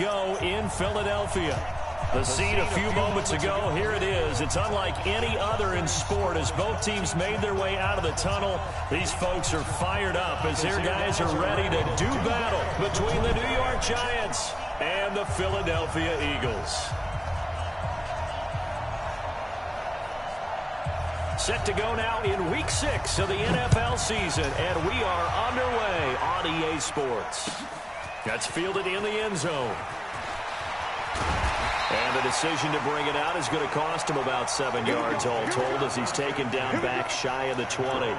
go in Philadelphia. The scene a few moments ago, here it is. It's unlike any other in sport as both teams made their way out of the tunnel. These folks are fired up as their guys are ready to do battle between the New York Giants and the Philadelphia Eagles. Set to go now in Week 6 of the NFL season, and we are underway on EA Sports. That's fielded in the end zone. And the decision to bring it out is going to cost him about 7 yards all told as he's taken down back shy of the 20.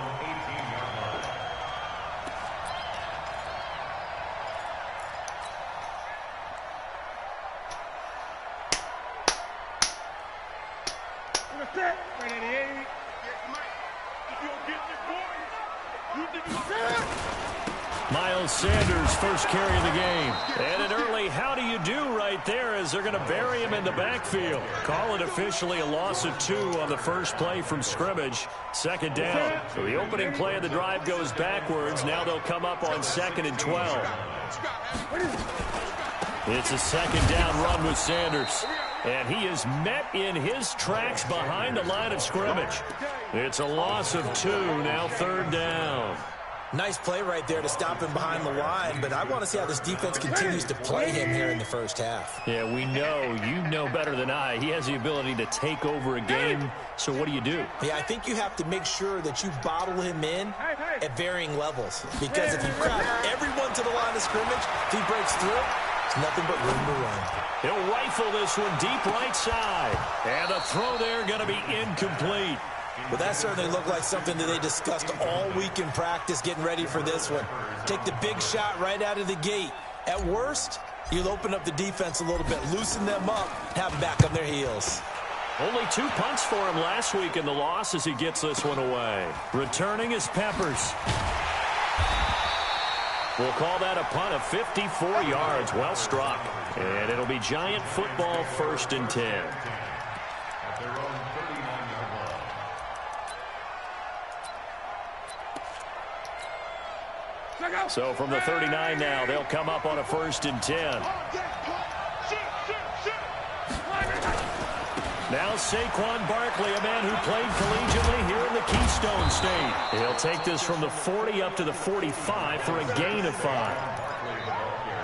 Miles Sanders first carry of the game. And an early how do you do right there as they're going to bury him in the backfield. Call it officially a loss of 2 on the first play from scrimmage. Second down. So the opening play of the drive goes backwards. Now they'll come up on 2nd and 12. It's a second down run with Sanders. And he is met in his tracks behind the line of scrimmage. It's a loss of 2, now 3rd down. Nice play right there to stop him behind the line, but I want to see how this defense continues to play him here in the first half. Yeah, we know. You know better than I. He has the ability to take over a game, so what do you do? Yeah, I think you have to make sure that you bottle him in at varying levels, because if you crowd everyone to the line of scrimmage, if he breaks through, there's nothing but room to run. He'll rifle this one deep right side, and the throw there going to be incomplete. Well, that certainly looked like something that they discussed all week in practice getting ready for this one. Take the big shot right out of the gate. At worst, you'll open up the defense a little bit, loosen them up, have them back on their heels. Only 2 punts for him last week in the loss as he gets this one away. Returning is Peppers. We'll call that a punt of 54 yards. Well struck. And it'll be Giant football 1st and 10. So from the 39 now, they'll come up on a 1st and 10. Now Saquon Barkley, a man who played collegiately here in the Keystone State. He'll take this from the 40 up to the 45 for a gain of 5.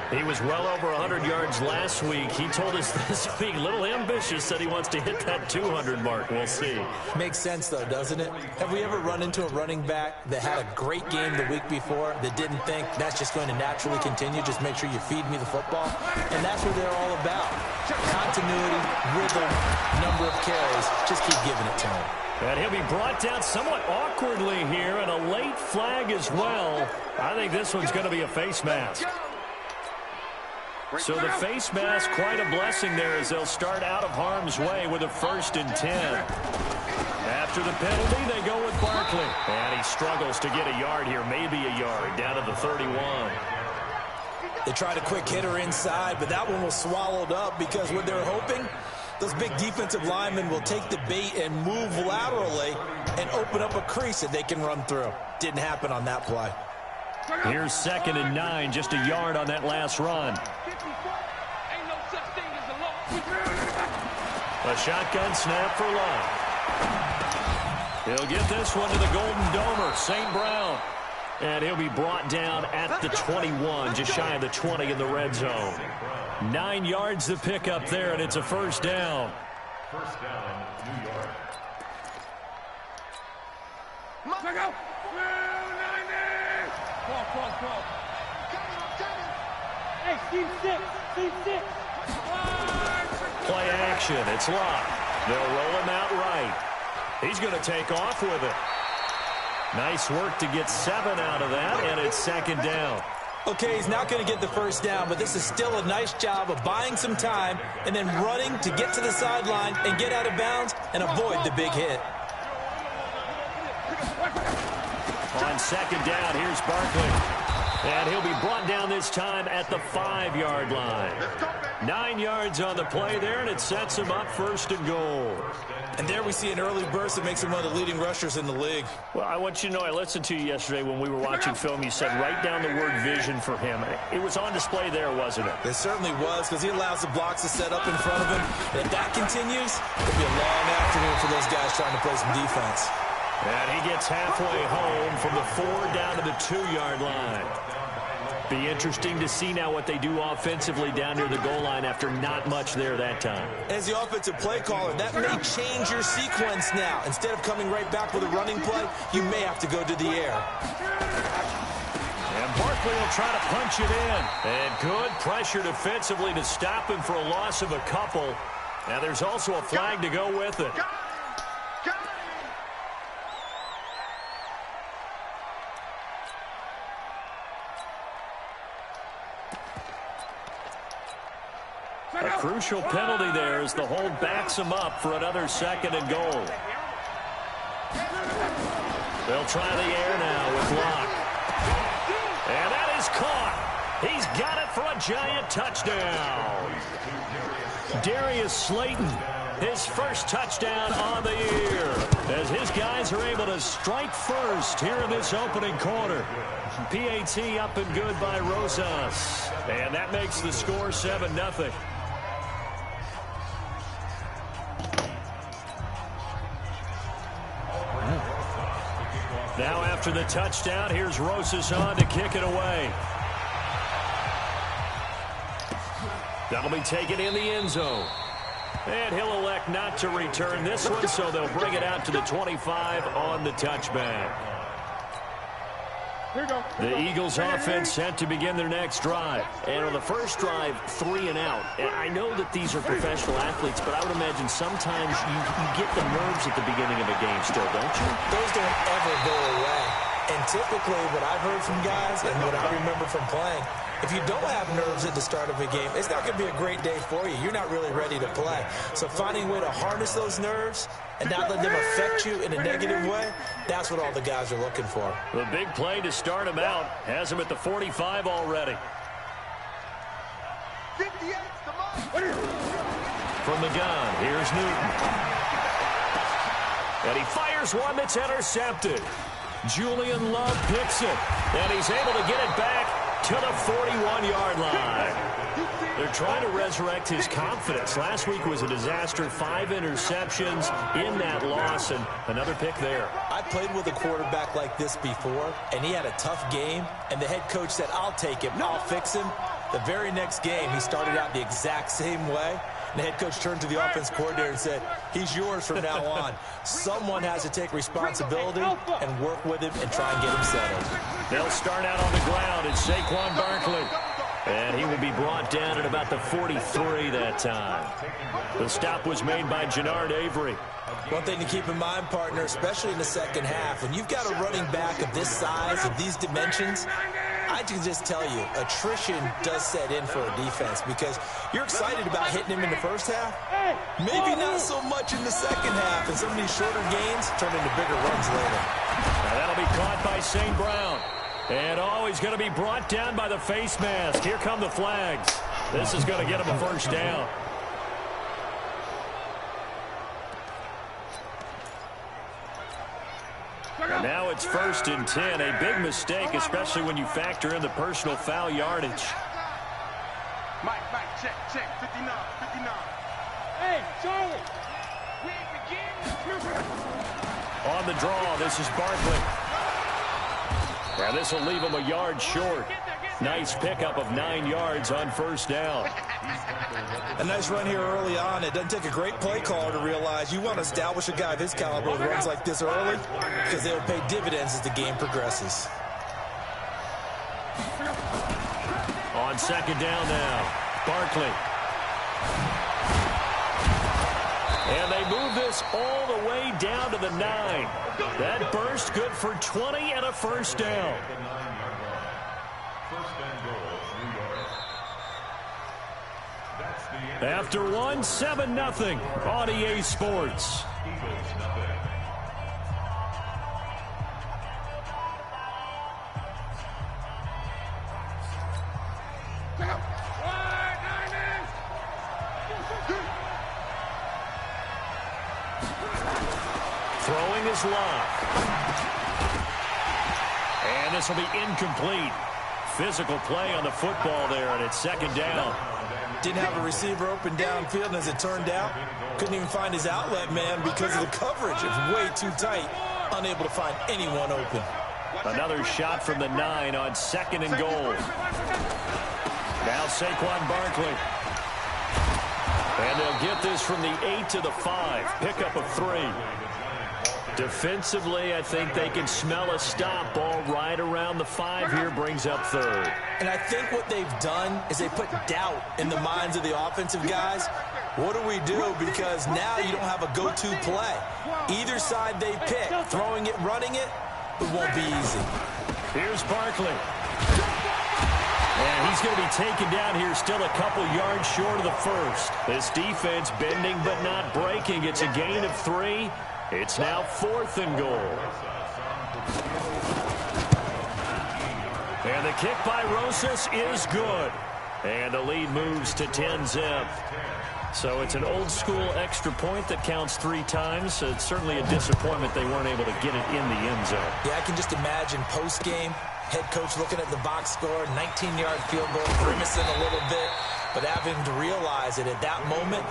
He was well over 100 yards last week. He told us this week, a little ambitious, said he wants to hit that 200 mark. We'll see. Makes sense, though, doesn't it? Have we ever run into a running back that had a great game the week before that didn't think that's just going to naturally continue? Just make sure you feed me the football. And that's what they're all about. Continuity, rhythm, number of carries. Just keep giving it to him. And he'll be brought down somewhat awkwardly here, and a late flag as well. I think this one's going to be a face mask. So the face mask, quite a blessing there as they'll start out of harm's way with a 1st and 10. After the penalty, they go with Barkley. And he struggles to get a yard here, maybe a yard, down to the 31. They tried a quick hitter inside, but that one was swallowed up because what they're hoping, those big defensive linemen will take the bait and move laterally and open up a crease that they can run through. Didn't happen on that play. Here's 2nd and 9, just a yard on that last run. A shotgun snap for Love. He'll get this one to the Golden Domer, St. Brown. And he'll be brought down at the 21, just shy of the 20 in the red zone. 9 yards to pick up there, and it's a 1st down. First down, New York. Play action. It's locked. They'll roll him out right. He's going to take off with it. Nice work to get 7 out of that, and it's 2nd down. Okay, he's not going to get the 1st down, but this is still a nice job of buying some time and then running to get to the sideline and get out of bounds and avoid the big hit. On 2nd down, here's Barkley. And he'll be brought down this time at the 5-yard line. 9 yards on the play there, and it sets him up 1st and goal. And there we see an early burst that makes him one of the leading rushers in the league. Well, I want you to know, I listened to you yesterday when we were watching film. You said write down the word vision for him. It was on display there, wasn't it? It certainly was, because he allows the blocks to set up in front of him. And if that continues, it'll be a long afternoon for those guys trying to play some defense. And he gets halfway home from the 4 down to the 2-yard line. Be interesting to see now what they do offensively down near the goal line after not much there that time. As the offensive play caller, that may change your sequence now. Instead of coming right back with a running play, you may have to go to the air. And Barkley will try to punch it in. And good pressure defensively to stop him for a loss of a couple. Now there's also a flag to go with it. A crucial penalty there as the hold backs him up for another 2nd and goal. They'll try the air now with Locke. And that is caught. He's got it for a giant touchdown. Darius Slayton, his first touchdown on the year, as his guys are able to strike first here in this opening quarter. PAT up and good by Rosas. And that makes the score 7-0. Now after the touchdown, here's Rosas on to kick it away. That'll be taken in the end zone. And he'll elect not to return this one, so they'll bring it out to the 25 on the touchback. The Eagles offense set to begin their next drive. And on the first drive, 3 and out. And I know that these are professional athletes, but I would imagine sometimes you get the nerves at the beginning of a game still, don't you? Those don't ever go away. And typically what I've heard from guys and what I remember from playing, if you don't have nerves at the start of a game, it's not going to be a great day for you. You're not really ready to play. So finding a way to harness those nerves and not let them affect you in a negative way, that's what all the guys are looking for. The big play to start him out has him at the 45 already. From the gun, here's Newton. And he fires one that's intercepted. Julian Love picks it, and he's able to get it back to the 41-yard line. They're trying to resurrect his confidence. Last week was a disaster. 5 interceptions in that loss, and another pick there. I played with a quarterback like this before, and he had a tough game, and the head coach said, I'll take him, I'll fix him. The very next game, he started out the exact same way. And the head coach turned to the offense coordinator and said, he's yours from now on. Someone has to take responsibility and work with him and try and get him settled. They'll start out on the ground. It's Saquon Barkley. And he will be brought down at about the 43 that time. The stop was made by Jannard Avery. One thing to keep in mind, partner, especially in the second half, when you've got a running back of this size, of these dimensions, I can just tell you, attrition does set in for a defense because you're excited about hitting him in the first half. Maybe not so much in the second half, and some of these shorter gains turn into bigger runs later. Now that'll be caught by St. Brown. And he's going to be brought down by the face mask. Here come the flags. This is going to get him a first down. And now it's 1st and 10. A big mistake, especially when you factor in the personal foul yardage. Mike, check, 59. Hey, Charlie. On the draw, this is Barkley. Now this will leave him a yard short. Nice pickup of 9 yards on first down. A nice run here early on. It doesn't take a great play caller to realize you want to establish a guy of his caliber with runs like this early because they will pay dividends as the game progresses. On second down now, Barkley. And they move this all the way down to the 9. That burst good for 20 and a first down. After 7-0 on EA Sports. his luck. And this will be incomplete. Physical play on the football there, and it's second down. Didn't have a receiver open downfield, and as it turned out, couldn't even find his outlet man because of the coverage. It was way too tight, unable to find anyone open. Another shot from the 9 on second and goal. Now Saquon Barkley. And they'll get this from the 8 to the 5. Pickup of 3. Defensively, I think they can smell a stop. Ball right around the 5 here, brings up third. And I think what they've done is they put doubt in the minds of the offensive guys. What do we do? Because now you don't have a go-to play. Either side they pick, throwing it, running it, it won't be easy. Here's Barkley. And he's going to be taken down here, still a couple yards short of the first. This defense bending but not breaking. It's a gain of 3. It's now 4th and goal. And the kick by Rosas is good. And the lead moves to 10-zip. So it's an old-school extra point that counts 3 times. It's certainly a disappointment they weren't able to get it in the end zone. Yeah, I can just imagine post-game, head coach looking at the box score, 19-yard field goal, grimacing a little bit, but having to realize that at that moment,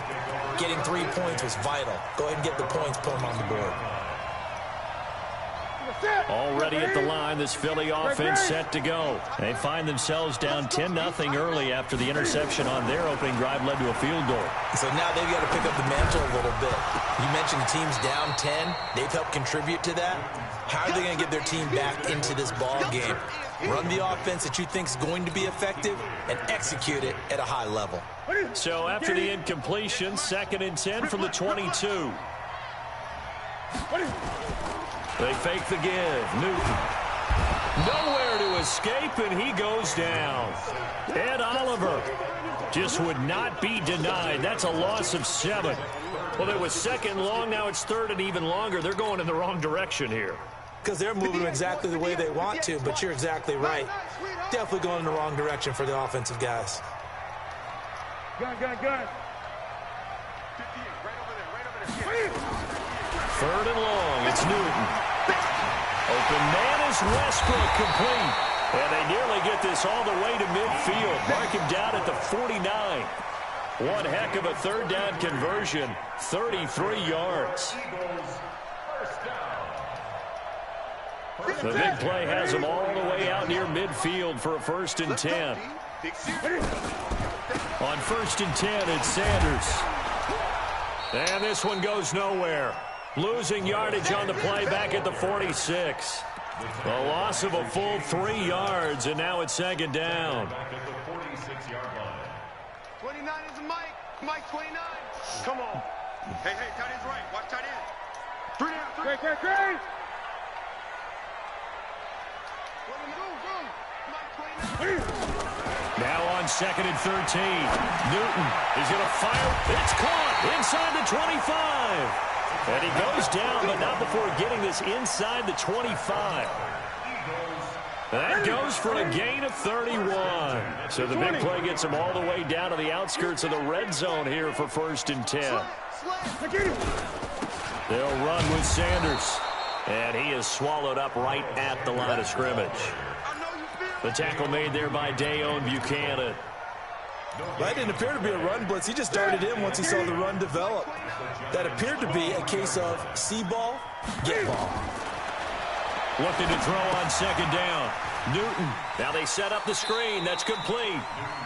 getting 3 points was vital. Go ahead and get the points, put them on the board. Already at the line, this Philly offense set to go. They find themselves down 10-0 early after the interception on their opening drive led to a field goal. So now they've got to pick up the mantle a little bit. You mentioned the team's down 10. They've helped contribute to that. How are they going to get their team back into this ball game? Run the offense that you think is going to be effective and execute it at a high level. So after the incompletion, 2nd and 10 from the 22. They fake the give. Newton. Nowhere to escape, and he goes down. Ed Oliver just would not be denied. That's a loss of 7. Well, it was 2nd long. Now it's 3rd and even longer. They're going in the wrong direction here. Because they're moving exactly the way they want to, but you're exactly right. Definitely going in the wrong direction for the offensive guys. Gun. 3rd and long. It's Newton. Open man is Westbrook, complete. And they nearly get this all the way to midfield. Mark him down at the 49. One heck of a 3rd down conversion. 33 yards. The big play has them all the way out near midfield for a 1st and 10. On 1st and 10, it's Sanders. And this one goes nowhere. Losing yardage on the play back at the 46. A loss of a full 3 yards, and now it's 2nd down. 29 is Mike. Mike 29. Come on. Hey, tight end's right. Watch tight end. 3 down. Great. Now on 2nd and 13. Newton is going to fire. It's caught inside the 25. And he goes down, but not before getting this inside the 25. That goes for a gain of 31. So the big play gets him all the way down to the outskirts of the red zone here for 1st and 10. They'll run with Sanders. And he is swallowed up right at the line of scrimmage. The tackle made there by Dayon Buchanan. That didn't appear to be a run blitz. He just darted in once he saw the run develop. That appeared to be a case of see ball, get ball. Looking to throw on 2nd down. Newton. Now they set up the screen. That's complete.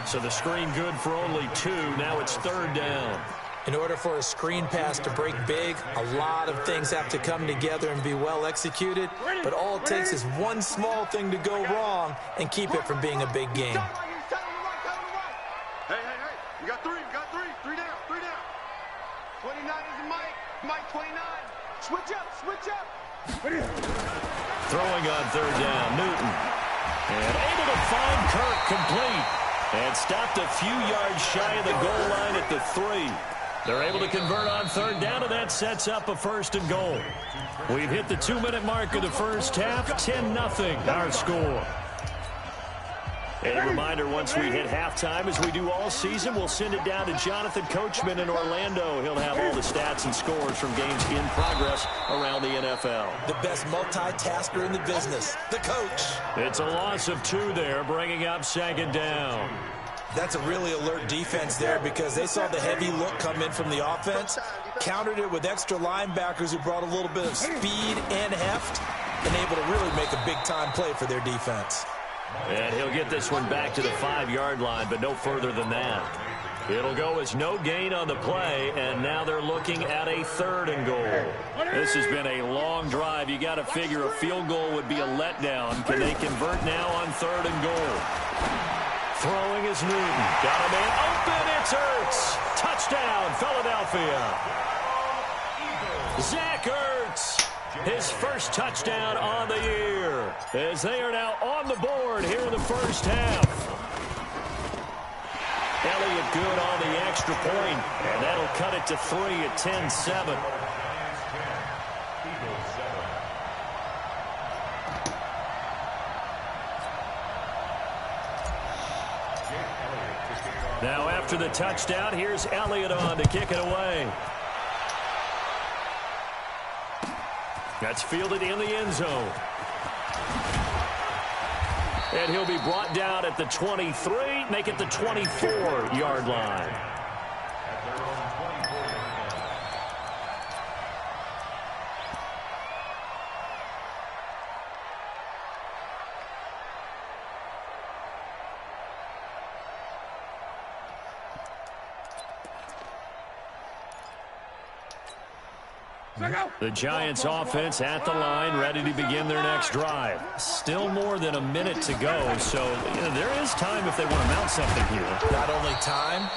So the screen good for only 2. Now it's 3rd down. In order for a screen pass to break big, a lot of things have to come together and be well executed. But all it takes is one small thing to go wrong and keep it from being a big game. Hey. We got 3. 3 down. 29 is Mike 29. Switch up. Throwing on 3rd down, Newton. And able to find Kirk, complete. And stopped a few yards shy of the goal line at the 3. They're able to convert on 3rd down, and that sets up a 1st and goal. We've hit the 2-minute mark of the first half. 10-0 our score. A reminder, once we hit halftime, as we do all season, we'll send it down to Jonathan Coachman in Orlando. He'll have all the stats and scores from games in progress around the NFL. The best multitasker in the business, the coach. It's a loss of 2 there, bringing up 2nd down. That's a really alert defense there because they saw the heavy look come in from the offense, countered it with extra linebackers who brought a little bit of speed and heft, and able to really make a big-time play for their defense. And he'll get this one back to the 5-yard line, but no further than that. It'll go as no gain on the play, and now they're looking at a 3rd and goal. This has been a long drive. You got to figure a field goal would be a letdown. Can they convert now on 3rd and goal? Throwing is Newton. Got a man open. It's Ertz. Touchdown, Philadelphia. Zach Ertz. His first touchdown on the year, as they are now on the board here in the first half. Elliott good on the extra point, and that'll cut it to 3 at 10-7. Now after the touchdown, here's Elliott on to kick it away. That's fielded in the end zone. And he'll be brought down at the 23, make it the 24-yard line. The Giants offense at the line, ready to begin their next drive. Still more than a minute to go, so there is time if they want to mount something here. Not only time,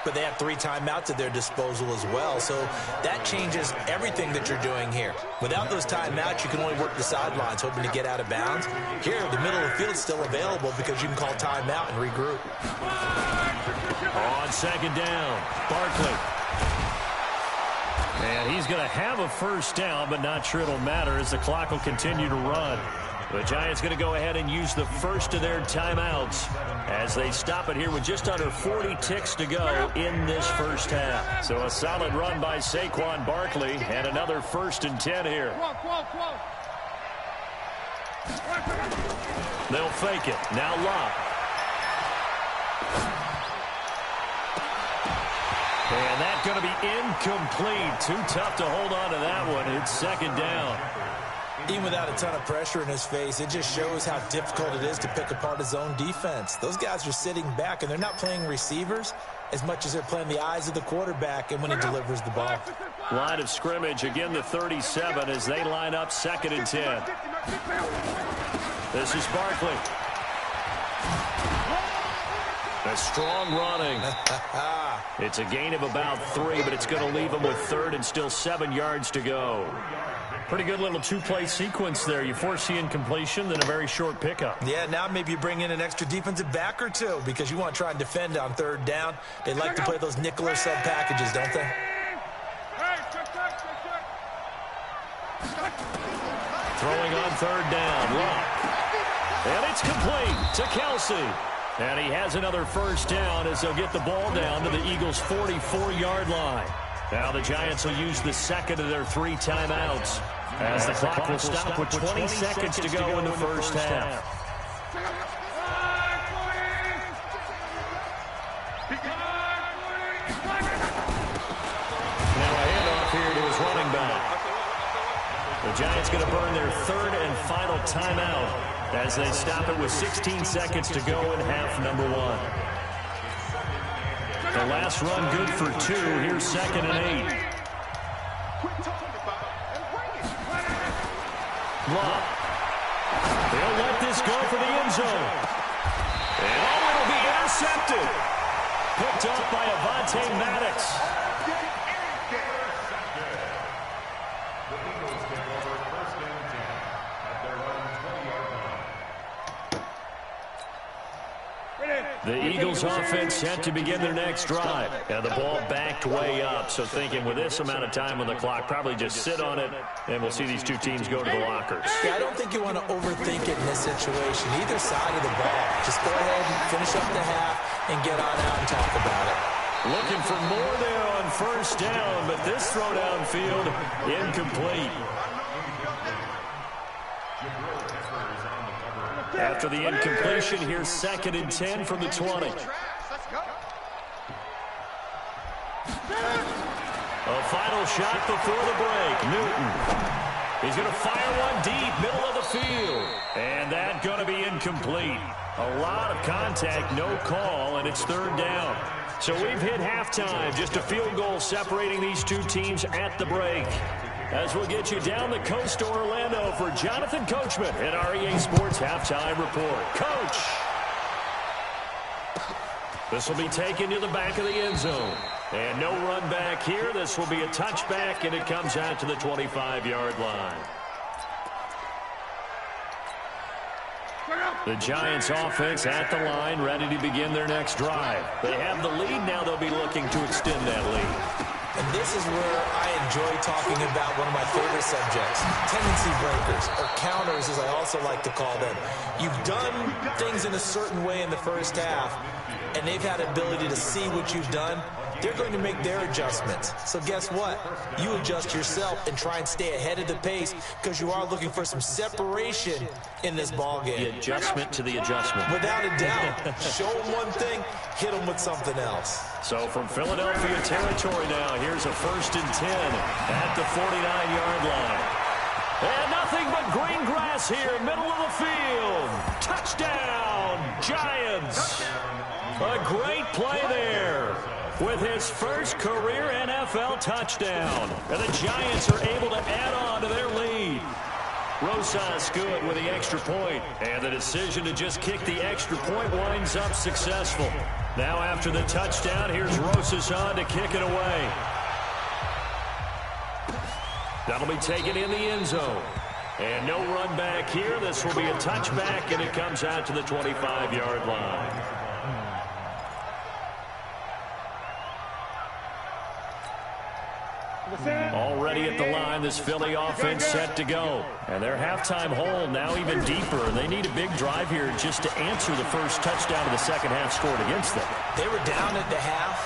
but they have 3 timeouts at their disposal as well, so that changes everything that you're doing here. Without those timeouts, you can only work the sidelines, hoping to get out of bounds. Here, the middle of the field is still available because you can call timeout and regroup. On 2nd down, Barkley. And he's going to have a first down, but not sure it'll matter as the clock will continue to run. The Giants going to go ahead and use the first of their timeouts as they stop it here with just under 40 ticks to go in this first half. So a solid run by Saquon Barkley and another 1st and 10 here. They'll fake it. Now Locke. And that's going to be incomplete. Too tough to hold on to that one. It's 2nd down. Even without a ton of pressure in his face, it just shows how difficult it is to pick apart his own defense. Those guys are sitting back, and they're not playing receivers as much as they're playing the eyes of the quarterback and when he delivers the ball. Line of scrimmage, again the 37 as they line up 2nd and 10. This is Barkley. A strong running. It's a gain of about 3, but it's going to leave them with 3rd and still 7 yards to go. Pretty good little 2-play sequence there. You force the incompletion, then a very short pickup. Yeah, now maybe you bring in an extra defensive back or 2 because you want to try and defend on 3rd down. They like to play those nickel or sub packages, don't they? Throwing on 3rd down. Locke. And it's complete to Kelsey. And he has another first down as they'll get the ball down to the Eagles' 44-yard line. Now the Giants will use the 2nd of their 3 timeouts as the clock will stop with 20 seconds to go in the first half. Now a handoff here to his running back. The Giants going to burn their 3rd and final timeout as they stop it with 16 seconds to go in half number 1. The last run good for 2. Here's 2nd and 8. Locke. They'll let this go for the end zone. And it'll be intercepted. Picked up by Avonte Maddox. The Eagles offense set to begin their next drive. And the ball backed way up. So thinking with this amount of time on the clock, probably just sit on it, and we'll see these two teams go to the lockers. Yeah, I don't think you want to overthink it in this situation, either side of the ball. Just go ahead and finish up the half and get on out and talk about it. Looking for more there on first down, but this throw downfield incomplete. After the incompletion, here's 2nd and 10 from the 20. A final shot before the break. Newton. He's going to fire one deep, middle of the field. And that's going to be incomplete. A lot of contact, no call, and it's 3rd down. So we've hit halftime. Just a field goal separating these two teams at the break. As we'll get you down the coast to Orlando for Jonathan Coachman at our EA Sports Halftime Report. Coach! This will be taken to the back of the end zone. And no run back here. This will be a touchback, and it comes out to the 25-yard line. The Giants offense at the line, ready to begin their next drive. They have the lead. Now they'll be looking to extend that lead. And this is where I enjoy talking about one of my favorite subjects, tendency breakers, or counters as I also like to call them. You've done things in a certain way in the first half, and they've had ability to see what you've done. They're going to make their adjustments. So guess what? You adjust yourself and try and stay ahead of the pace because you are looking for some separation in this ballgame. The adjustment to the adjustment. Without a doubt. Show them one thing, hit them with something else. So from Philadelphia territory now, here's a 1st and 10 at the 49-yard line. And nothing but green grass here, middle of the field. Touchdown, Giants. A great play there with his first career NFL touchdown. And the Giants are able to add on to their lead. Rosas good with the extra point. And the decision to just kick the extra point winds up successful. Now after the touchdown, here's Rosas on to kick it away. That'll be taken in the end zone. And no run back here. This will be a touchback, and it comes out to the 25-yard line. Already at the line, this Philly offense set to go. And their halftime hole now even deeper. They need a big drive here just to answer the first touchdown of the second half scored against them. They were down at the half.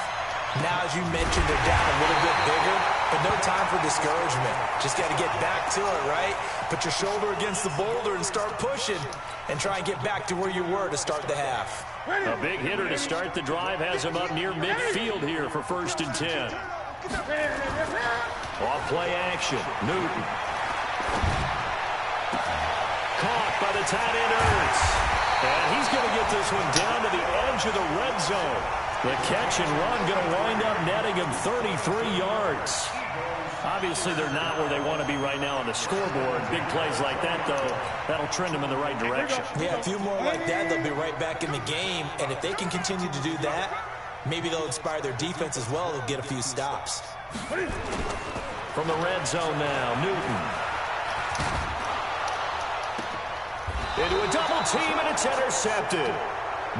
Now, as you mentioned, they're down a little bit bigger, but no time for discouragement. Just got to get back to it, right? Put your shoulder against the boulder and start pushing and try and get back to where you were to start the half. A big hitter to start the drive has him up near midfield here for 1st and 10. Off play action. Newton. Caught by the tight end Ertz. And he's going to get this one down to the edge of the red zone. The catch and run going to wind up netting him 33 yards. Obviously, they're not where they want to be right now on the scoreboard. Big plays like that, though, that'll trend them in the right direction. Yeah, a few more like that, they'll be right back in the game. And if they can continue to do that, maybe they'll inspire their defense as well. They'll get a few stops. From the red zone now, Newton. Into a double team, and it's intercepted.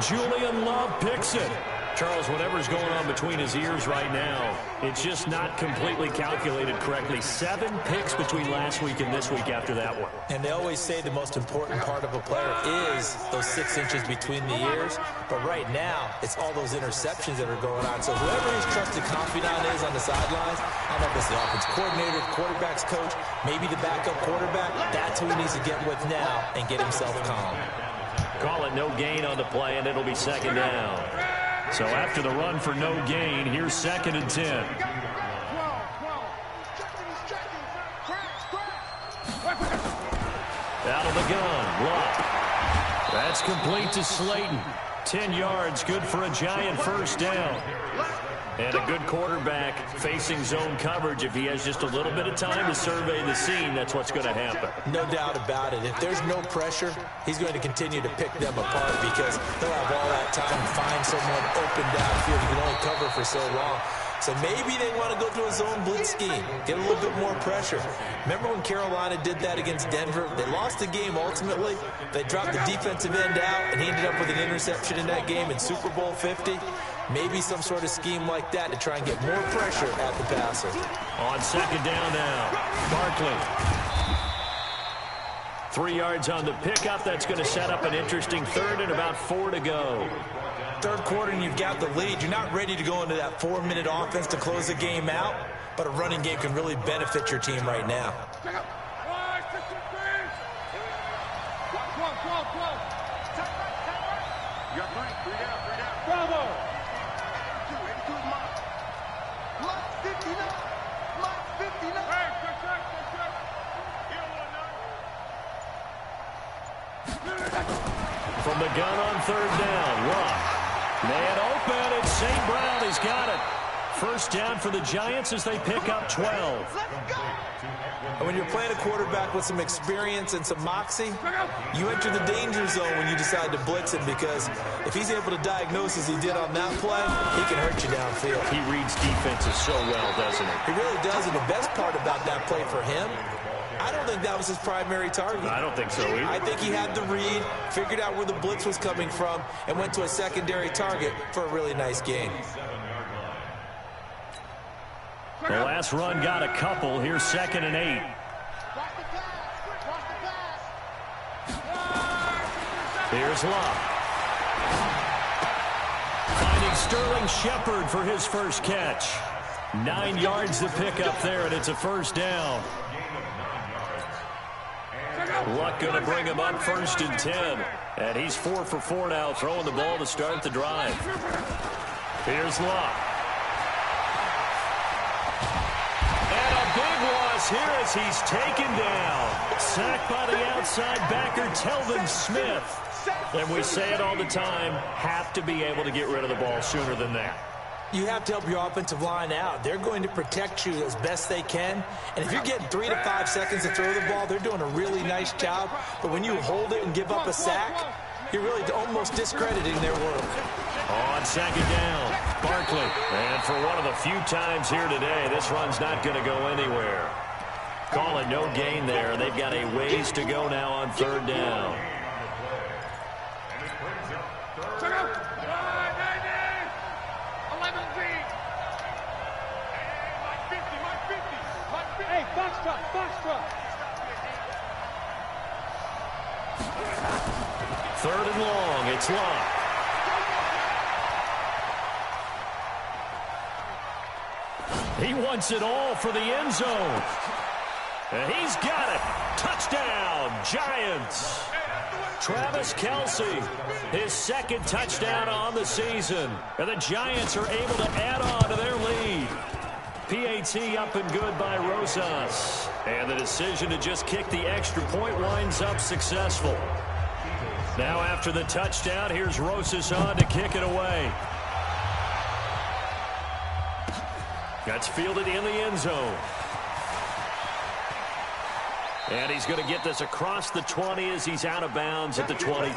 Julian Love picks it. Charles, whatever's going on between his ears right now, it's just not completely calculated correctly. 7 picks between last week and this week after that one. And they always say the most important part of a player is those 6 inches between the ears. But right now, it's all those interceptions that are going on. So whoever his trusted confidant is on the sidelines, I don't know if it's the offense coordinator, quarterback's coach, maybe the backup quarterback, that's who he needs to get with now and get himself calm. Call it no gain on the play, and it'll be 2nd down. So after the run for no gain, here's 2nd and 10. Out of the gun, Luck. That's complete to Slayton. 10 yards, good for a Giant 1st down. And a good quarterback facing zone coverage. If he has just a little bit of time to survey the scene, that's what's going to happen. No doubt about it. If there's no pressure, he's going to continue to pick them apart because they'll have all that time to find someone open downfield. You can only cover for so long. So maybe they want to go to a zone blitz scheme, get a little bit more pressure. Remember when Carolina did that against Denver? They lost the game ultimately. They dropped the defensive end out, and he ended up with an interception in that game in Super Bowl 50. Maybe some sort of scheme like that to try and get more pressure at the passer. On second down now, Barkley. 3 yards on the pickup. That's going to set up an interesting third and about 4 to go. Third quarter and you've got the lead. You're not ready to go into that 4-minute offense to close the game out, but a running game can really benefit your team right now. From the gun on third down, Luck. Man open, it's St. Brown. He's got it. First down for the Giants as they pick up 12. And when you're playing a quarterback with some experience and some moxie, you enter the danger zone when you decide to blitz him, because if he's able to diagnose as he did on that play, he can hurt you downfield. He reads defenses so well, doesn't he? He really does, and the best part about that play for him, I don't think that was his primary target. I don't think so either. I think he had the read, figured out where the blitz was coming from, and went to a secondary target for a really nice gain. The last run got a couple. Here's 2nd and 8. Here's Luck. Finding Sterling Shepard for his first catch. 9 yards to pick up there, and it's a first down. Luck going to bring him up 1st and 10. And he's 4 for 4 now, throwing the ball to start the drive. Here's Luck. And a big loss here as he's taken down. Sacked by the outside backer, Telvin Smith. And we say it all the time, have to be able to get rid of the ball sooner than that. You have to help your offensive line out. They're going to protect you as best they can. And if you're getting 3 to 5 seconds to throw the ball, they're doing a really nice job. But when you hold it and give up a sack, you're really almost discrediting their work. On second down, Barkley. And for one of the few times here today, this run's not going to go anywhere. Call it no gain there. They've got a ways to go now on third down. Third and long, it's Luck. He wants it all for the end zone. And he's got it. Touchdown, Giants. Travis Kelce, his 2nd touchdown on the season. And the Giants are able to add on to their lead. PAT up and good by Rosas. And the decision to just kick the extra point winds up successful. Now after the touchdown, here's Rosas on to kick it away. That's fielded in the end zone. And he's going to get this across the 20 as he's out of bounds at the 23.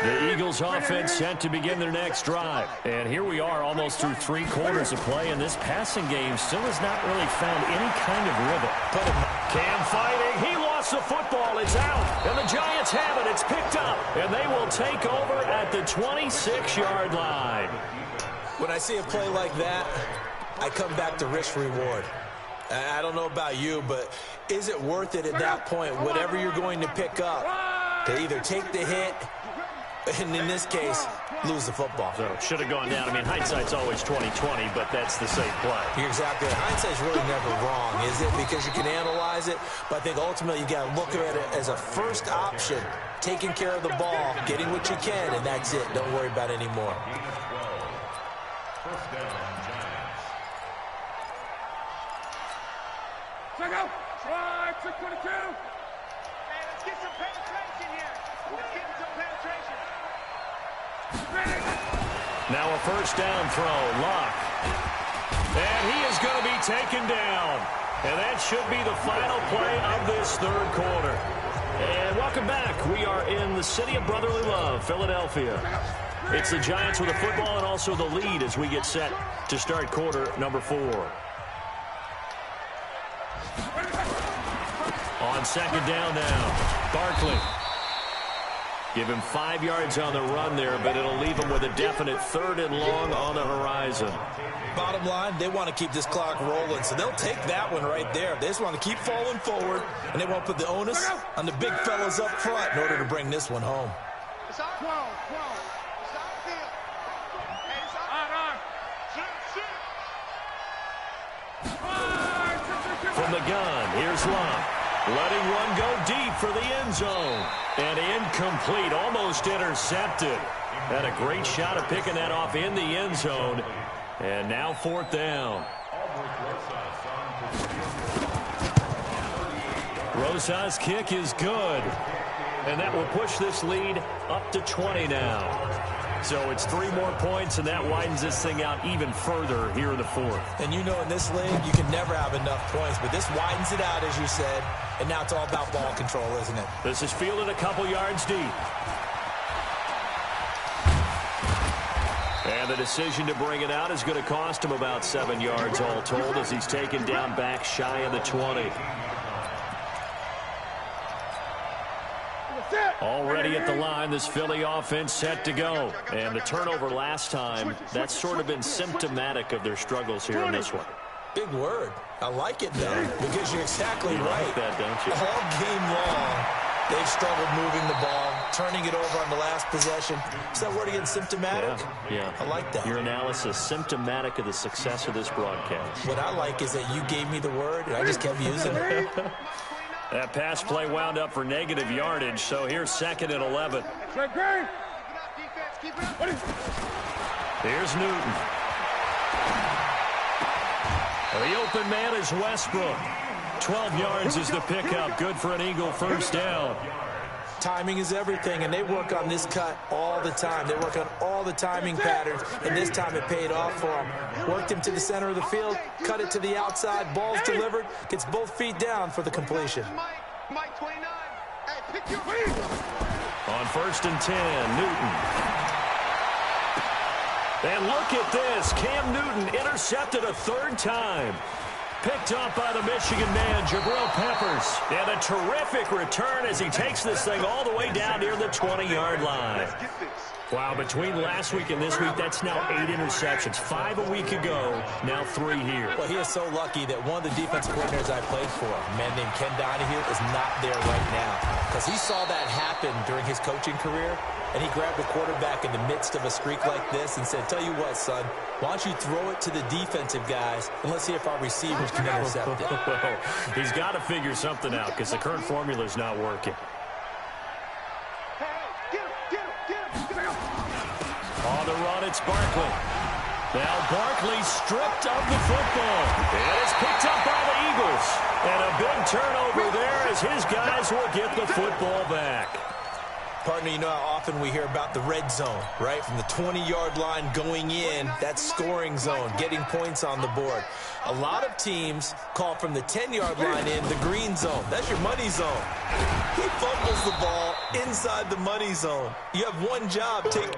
The Eagles offense set to begin their next drive. And here we are almost through 3 quarters of play, and this passing game still has not really found any kind of rhythm. Cam fighting. He lost the football. It's out. And the Giants have it. It's picked up. And they will take over at the 26-yard line. When I see a play like that, I come back to risk-reward. I don't know about you, but is it worth it at that point, whatever you're going to pick up, to either take the hit, and in this case, lose the football? So should have gone down. I mean, hindsight's always 20/20, but that's the safe play. You're exactly right. Hindsight's really never wrong, is it? Because you can analyze it, but I think ultimately you got to look at it as a first option, taking care of the ball, getting what you can, and that's it. Don't worry about it anymore. First down, Giants. Check out. Try 622. Hey, let's get some penetration here. Let's get some penetration. Now a first down throw. Luck. And he is going to be taken down. And that should be the final play of this third quarter. And welcome back. We are in the city of brotherly love, Philadelphia. It's the Giants with the football and also the lead as we get set to start quarter number 4. On second down now, Barkley. Give him 5 yards on the run there, but it'll leave him with a definite 3rd and long on the horizon. Bottom line, they want to keep this clock rolling, so they'll take that one right there. They just want to keep falling forward, and they want to put the onus on the big fellas up front in order to bring this one home. From the gun, here's Love. Letting one go deep for the end zone. And incomplete, almost intercepted. Had a great shot at picking that off in the end zone. And now 4th down. Rosa's kick is good. And that will push this lead up to 20 now. So it's 3 more points, and that widens this thing out even further here in the 4th. And you know in this league, you can never have enough points, but this widens it out, as you said, and now it's all about ball control, isn't it? This is fielded a couple yards deep. And the decision to bring it out is going to cost him about 7 yards all told as he's taken down back shy of the 20. Already at the line, this Philly offense set to go. And the turnover last time, that's sort of been symptomatic of their struggles here in this one. Big word. I like it, though, because you're exactly right. Like that, don't you? All game long, they've struggled moving the ball, turning it over on the last possession. Is that word again, symptomatic? Yeah. I like that. Your analysis, symptomatic of the success of this broadcast. What I like is that you gave me the word, and I just kept using it. That pass play wound up for negative yardage, so here's 2nd and 11. Here's Newton. The open man is Westbrook. 12 yards is the pickup. Good for an Eagle 1st down. Timing is everything, and they work on this cut all the time. They work on all the timing patterns, and this time it paid off for them. Worked him to the center of the field, cut it to the outside, ball's delivered, gets both feet down for the completion. On 1st and 10, Newton. And look at this. Cam Newton intercepted a 3rd time. Picked up by the Michigan man, Jabril Peppers. And a terrific return as he takes this thing all the way down near the 20-yard line. Wow, between last week and this week, that's now 8 interceptions. 5 a week ago, now 3 here. Well, he is so lucky that one of the defensive coordinators I played for, a man named Ken Donahue, is not there right now. Because he saw that happen during his coaching career, and he grabbed the quarterback in the midst of a streak like this and said, tell you what, son, why don't you throw it to the defensive guys, and let's see if our receivers can intercept it. Well, he's got to figure something out because the current formula is not working. On the run, it's Barkley. Now Barkley stripped of the football. And it's picked up by the Eagles. And a big turnover there as his guys will get the football back. Partner, you know how often we hear about the red zone, right? From the 20-yard line going in, that's scoring zone, getting points on the board. A lot of teams call from the 10-yard line in the green zone. That's your money zone. He fumbles the ball inside the money zone. You have one job, take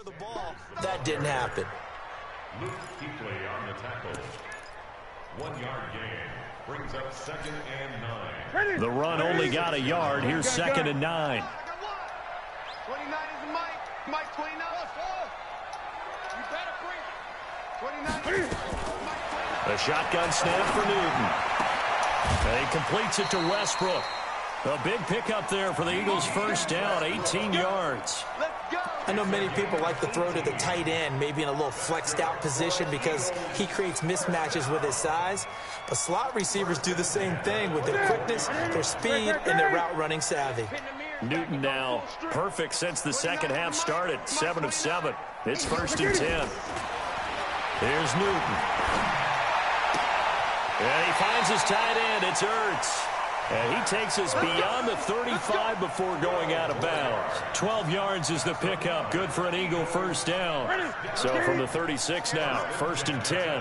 the ball. That didn't happen. Luke Kuechly on the tackle. 1-yard gain. Brings up 2nd and 9. The run only got a yard. Here's 2nd and 9. 29 is Mike. Mike 29. You better bring 29. A shotgun snap for Newton. And he completes it to Westbrook. A big pickup there for the Eagles' 1st down, 18 yards. I know many people like to throw to the tight end, maybe in a little flexed out position because he creates mismatches with his size. But slot receivers do the same thing with their quickness, their speed, and their route running savvy. Newton now perfect since the second half started, 7 of 7. It's 1st and 10. Here's Newton. And he finds his tight end. It's Ertz. And he takes us beyond the 35 before going out of bounds. 12 yards is the pickup. Good for an Eagle first down. So from the 36 now, 1st and 10.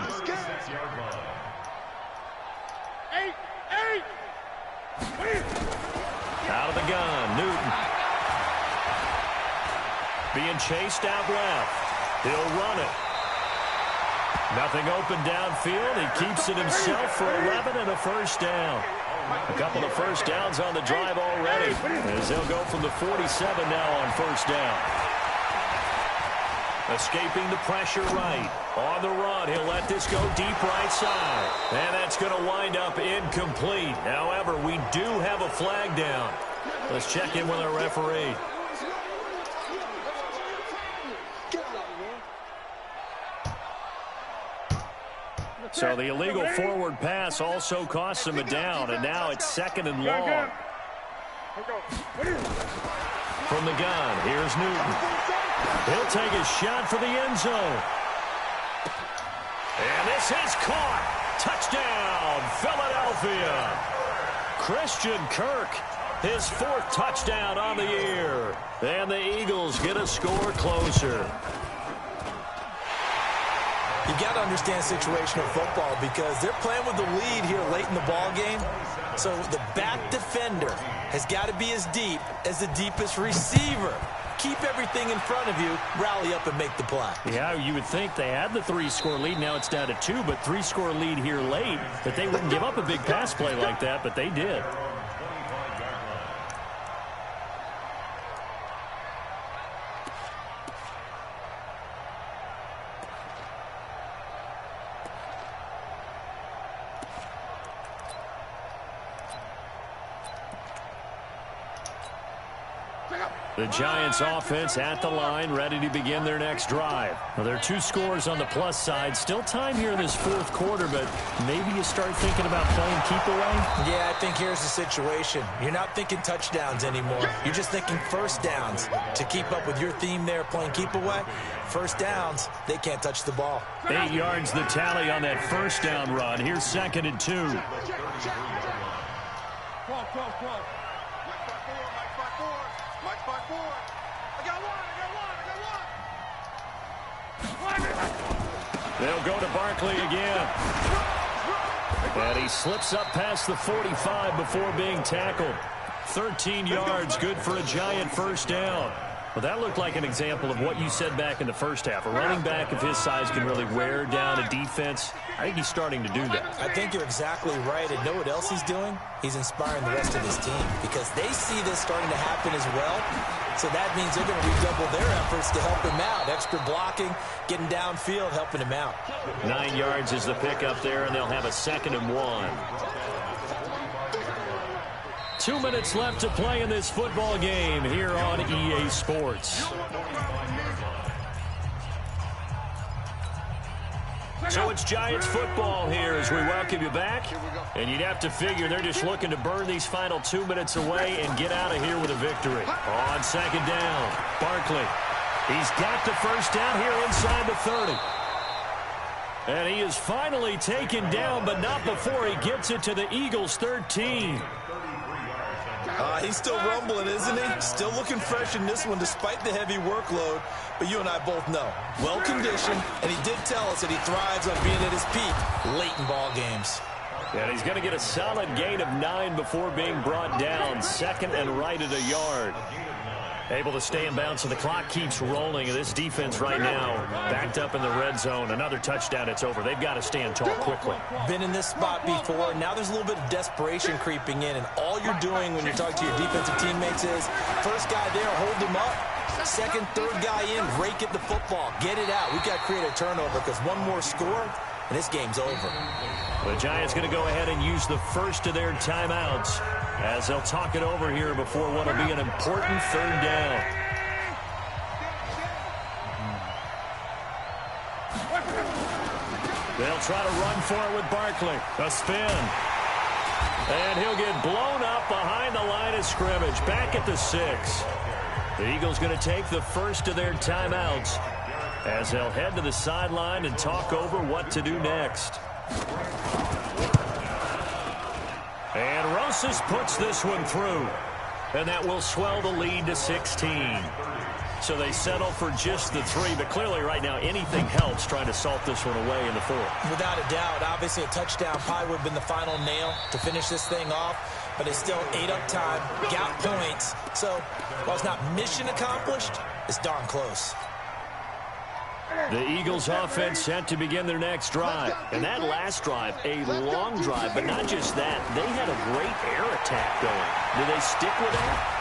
Out of the gun, Newton. Being chased out left. He'll run it. Nothing open downfield. He keeps it himself for 11 and a first down. A couple of first downs on the drive already, as they'll go from the 47 now on first down. Escaping the pressure right. On the run, he'll let this go deep right side. And that's going to wind up incomplete. However, we do have a flag down. Let's check in with our referee. So the illegal forward pass also costs him a down, and now it's 2nd and long. From the gun, here's Newton. He'll take a shot for the end zone. And this is caught. Touchdown, Philadelphia. Christian Kirk, his 4th touchdown on the year. And the Eagles get a score closer. You got to understand situational football because they're playing with the lead here late in the ball game. So the back defender has got to be as deep as the deepest receiver. Keep everything in front of you, rally up and make the play. Yeah, you would think they had the 3-score lead. Now it's down to 2, but 3-score lead here late. That they wouldn't give up a big pass play like that, but they did. The Giants offense at the line, ready to begin their next drive. Well, there are 2 scores on the plus side. Still time here in this 4th quarter, but maybe you start thinking about playing keep away? Yeah, I think here's the situation. You're not thinking touchdowns anymore. You're just thinking first downs. To keep up with your theme there, playing keep away, first downs, they can't touch the ball. 8 yards the tally on that first down run. Here's 2nd and 2. They'll go to Barkley again. And he slips up past the 45 before being tackled. 13 yards, good for a Giant first down. Well, that looked like an example of what you said back in the first half. A running back of his size can really wear down a defense. I think he's starting to do that. I think you're exactly right. And know what else he's doing? He's inspiring the rest of his team because they see this starting to happen as well. So that means they're going to redouble their efforts to help him out. Extra blocking, getting downfield, helping him out. 9 yards is the pickup there, and they'll have a 2nd and 1. 2 minutes left to play in this football game here on EA Sports. So it's Giants football here as we welcome you back. And you'd have to figure they're just looking to burn these final 2 minutes away and get out of here with a victory. On 2nd down, Barkley. He's got the first down here inside the 30. And he is finally taken down, but not before he gets it to the Eagles' 13. He's still rumbling, isn't he? Still looking fresh in this one despite the heavy workload. But you and I both know, well-conditioned, and he did tell us that he thrives on being at his peak late in ball games. And he's going to get a solid gain of 9 before being brought down. 2nd and right at a yard. Able to stay in bounds, so the clock keeps rolling. And this defense right now backed up in the red zone. Another touchdown, it's over. They've got to stand tall quickly. Been in this spot before. Now there's a little bit of desperation creeping in. And all you're doing when you're talking to your defensive teammates is, first guy there, hold him up. 2nd, 3rd guy in, rake at the football. Get it out. We've got to create a turnover because one more score, and this game's over. The Giants going to go ahead and use the first of their timeouts as they'll talk it over here before what will be an important 3rd down. They'll try to run for it with Barkley. A spin. And he'll get blown up behind the line of scrimmage. Back at the 6. The Eagles going to take the first of their timeouts as they'll head to the sideline and talk over what to do next. And Rosas puts this one through. And that will swell the lead to 16. So they settle for just the 3, but clearly right now anything helps trying to salt this one away in the 4th. Without a doubt, obviously a touchdown probably would have been the final nail to finish this thing off, but it's still 8 up time, got points. So while it's not mission accomplished, it's darn close. The Eagles offense set to begin their next drive. And that last drive, a long drive, but not just that. They had a great air attack going. Do they stick with that?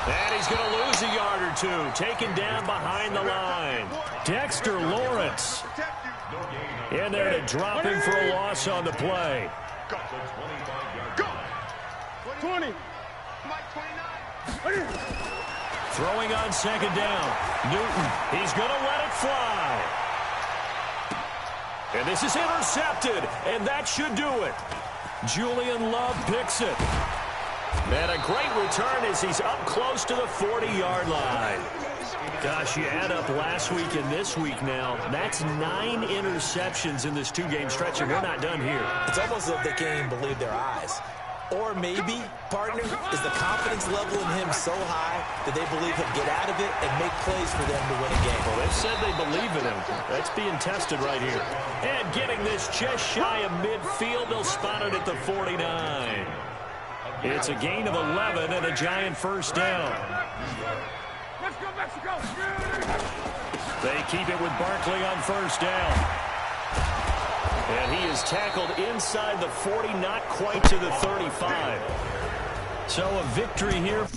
And he's going to lose a yard or 2. Taken down behind the line. Dexter Lawrence in there to drop him for a loss on the play. Go. 20. Throwing on 2nd down. Newton, he's going to let it fly. And this is intercepted, and that should do it. Julian Love picks it. And a great return as he's up close to the 40-yard line. Gosh, you add up last week and this week now. That's 9 interceptions in this 2-game stretch, and we're not done here. It's almost as if they can't even believe their eyes. Or maybe, partner, is the confidence level in him so high that they believe he'll get out of it and make plays for them to win a game. Well, they've said they believe in him. That's being tested right here. And getting this just shy of midfield, they'll spot it at the 49. It's a gain of 11 and a giant first down. Let's go, Mexico! They keep it with Barkley on first down. And he is tackled inside the 40, not quite to the 35. So a victory here.